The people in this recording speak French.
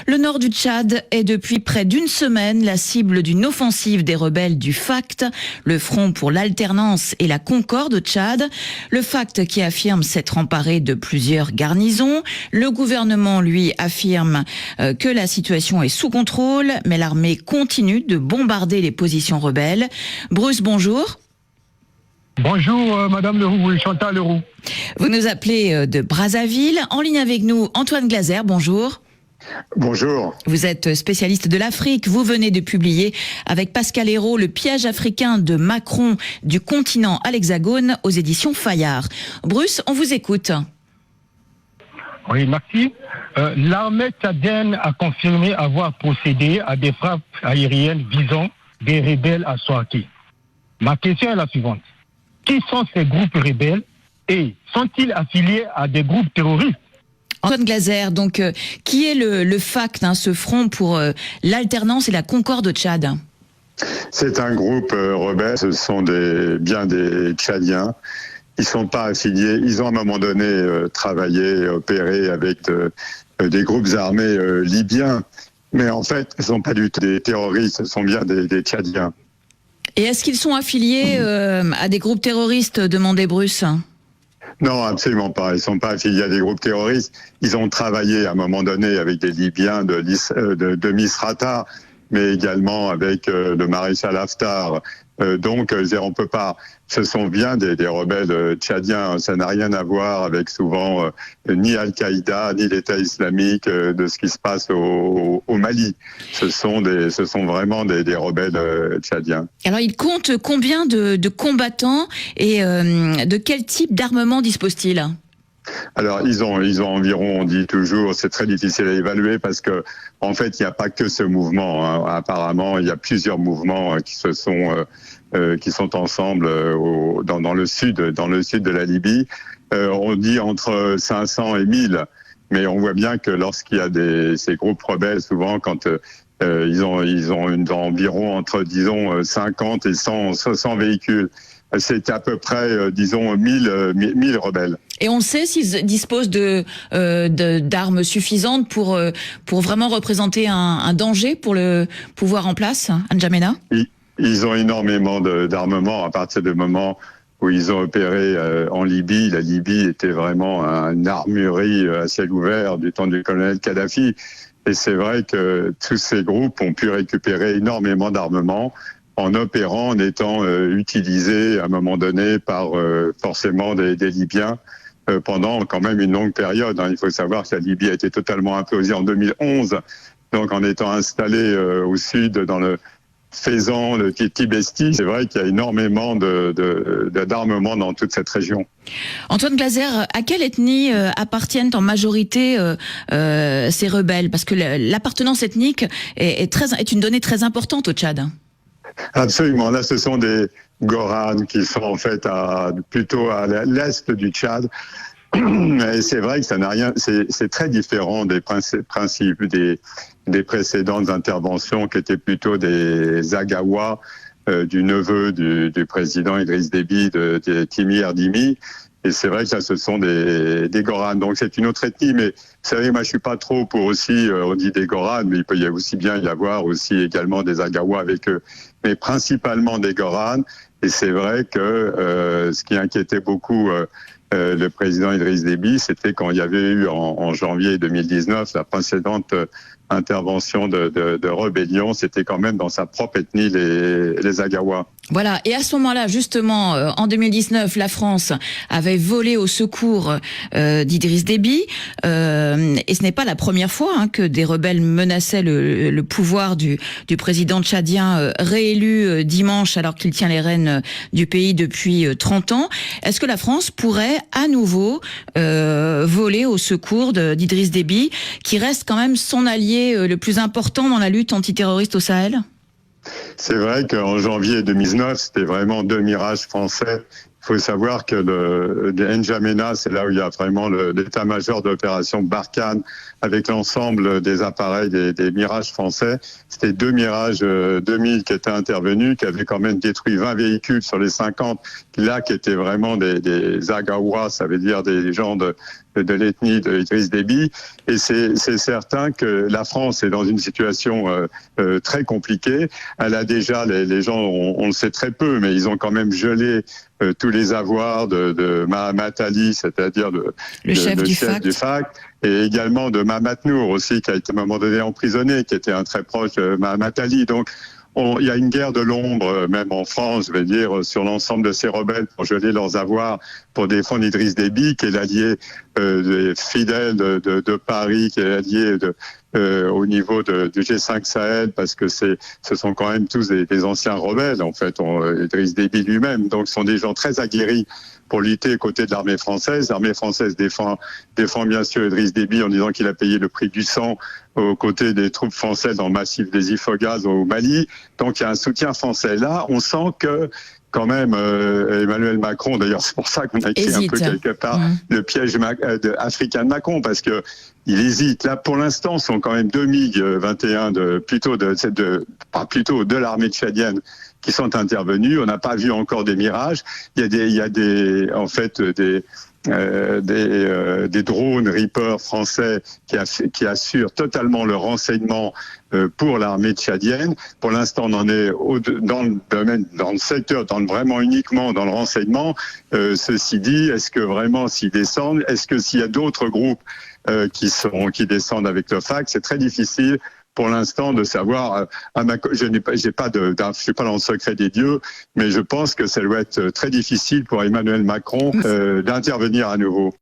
Le nord du Tchad est depuis près d'une semaine la cible d'une offensive des rebelles du FACT, le Front pour l'alternance et la concorde au Tchad. Le FACT qui affirme s'être emparé de plusieurs garnisons. Le gouvernement, lui, affirme que la situation est sous contrôle, mais l'armée continue de bombarder les positions rebelles. Bruce, bonjour. Bonjour Madame Leroux, Chantal Leroux. Vous nous appelez de Brazzaville. En ligne avec nous, Antoine Glaser, bonjour. Bonjour. Vous êtes spécialiste de l'Afrique. Vous venez de publier avec Pascal Hérault le piège africain de Macron du continent à l'Hexagone aux éditions Fayard. Bruce, on vous écoute. Oui, merci. L'armée tchadienne a confirmé avoir procédé à des frappes aériennes visant des rebelles à Souaké. Ma question est la suivante. Qui sont ces groupes rebelles et sont-ils affiliés à des groupes terroristes? Antoine Glaser, donc, qui est le FACT, ce front pour l'alternance et la concorde au Tchad? C'est un groupe rebelle, ce sont bien des Tchadiens. Ils ne sont pas affiliés, ils ont à un moment donné travaillé, opéré avec des groupes armés libyens. Mais en fait, ce ne sont pas du tout des terroristes, ce sont bien des Tchadiens. Et est-ce qu'ils sont affiliés à des groupes terroristes, demandait Bruce? Non, absolument pas. Ils ne sont pas affiliés à des groupes terroristes. Ils ont travaillé à un moment donné avec des Libyens de Misrata, mais également avec le maréchal Haftar. Donc, on peut pas. Ce sont bien des rebelles tchadiens. Ça n'a rien à voir avec souvent ni Al-Qaïda ni l'État islamique de ce qui se passe au Mali. Ce sont vraiment des rebelles tchadiens. Alors, ils comptent combien de combattants et de quel type d'armement disposent-ils? Alors, ils ont environ, on dit toujours, c'est très difficile à évaluer parce que, en fait, il n'y a pas que ce mouvement. Hein. Apparemment, il y a plusieurs mouvements qui sont ensemble dans le sud de la Libye. On dit entre 500 et 1000. Mais on voit bien que lorsqu'il y a ces groupes rebelles, souvent, quand ils ont environ entre, disons, 50 et 100 véhicules. C'est à peu près, disons, 1000 rebelles. Et on sait s'ils disposent d'armes suffisantes pour vraiment représenter un danger pour le pouvoir en place, N'Djamena? Ils ont énormément d'armement à partir du moment où ils ont opéré en Libye. La Libye était vraiment une armurerie à ciel ouvert du temps du colonel Kadhafi. Et c'est vrai que tous ces groupes ont pu récupérer énormément d'armement en opérant, en étant utilisés à un moment donné par forcément des Libyens pendant quand même une longue période. Hein. Il faut savoir que la Libye a été totalement implosée en 2011, donc en étant installée au sud dans le Fezzan, le Tibesti, c'est vrai qu'il y a énormément d'armement dans toute cette région. Antoine Glaser, à quelle ethnie appartiennent en majorité ces rebelles? Parce que l'appartenance ethnique est une donnée très importante au Tchad. Absolument. Là, ce sont des Goranes qui sont en fait plutôt à l'est du Tchad. Et c'est vrai que ça n'a rien. C'est très différent des principes des précédentes interventions qui étaient plutôt des Agawa, du neveu du président Idriss Déby, de Timi Erdimi. Et c'est vrai que là, ce sont des Goranes. Donc, c'est une autre ethnie. Mais, vous savez, moi, je suis pas trop pour aussi, on dit des Goranes, mais il peut y aussi bien y avoir aussi également des Agawa avec eux. Mais principalement des Goranes. Et c'est vrai que ce qui inquiétait beaucoup le président Idriss Déby, c'était quand il y avait eu en janvier 2019 la précédente intervention de rébellion, c'était quand même dans sa propre ethnie, les Agawa. Voilà, et à ce moment-là, justement, en 2019, la France avait volé au secours d'Idriss Déby, et ce n'est pas la première fois que des rebelles menaçaient le pouvoir du président tchadien réélu dimanche alors qu'il tient les rênes du pays depuis 30 ans. Est-ce que la France pourrait à nouveau voler au secours d'Idriss Déby, qui reste quand même son allié le plus important dans la lutte antiterroriste au Sahel? C'est vrai qu'en janvier 2019, c'était vraiment deux mirages français. Il faut savoir que le N'Djamena, c'est là où il y a vraiment l'état-major de l'opération Barkhane, avec l'ensemble des appareils des mirages français. C'était deux mirages 2000 qui étaient intervenus, qui avaient quand même détruit 20 véhicules sur les 50, là qui étaient vraiment des Agawa, ça veut dire des gens de l'ethnie de Idriss Déby. Et c'est certain que la France est dans une situation très compliquée. Elle a déjà, les gens, on le sait très peu, mais ils ont quand même gelé tous les avoirs de Mahamat Ali, c'est-à-dire le chef du FACT, et également de Mahamat Nour aussi, qui a été à un moment donné emprisonné, qui était un très proche de Mahamat Ali. Donc, il y a une guerre de l'ombre, même en France, je vais dire, sur l'ensemble de ces rebelles pour geler leurs avoirs, pour défendre Idriss Déby, qui est l'allié fidèle de Paris, qui est l'allié au niveau du G5 Sahel, parce que ce sont quand même tous des anciens rebelles, en fait, Idriss Déby lui-même. Donc, ce sont des gens très aguerris pour lutter aux côtés de l'armée française. L'armée française défend bien sûr Idriss Déby en disant qu'il a payé le prix du sang aux côtés des troupes françaises dans le massif des Ifogaz au Mali. Donc il y a un soutien français. Là, on sent que quand même Emmanuel Macron, d'ailleurs c'est pour ça qu'on a écrit un peu quelque part le piège africain de Macron, parce que il hésite. Là, pour l'instant, ce sont quand même 2 MiG-21 de l'armée tchadienne qui sont intervenus. On n'a pas vu encore des mirages. Il y a des drones Reaper français qui assurent totalement le renseignement pour l'armée tchadienne. Pour l'instant, on en est dans le secteur, vraiment uniquement dans le renseignement. Ceci dit, est-ce que vraiment s'ils descendent, est-ce que s'il y a d'autres groupes qui descendent avec le FACT, c'est très difficile pour l'instant de savoir. Je suis pas dans le secret des dieux, mais je pense que ça doit être très difficile pour Emmanuel Macron d'intervenir à nouveau.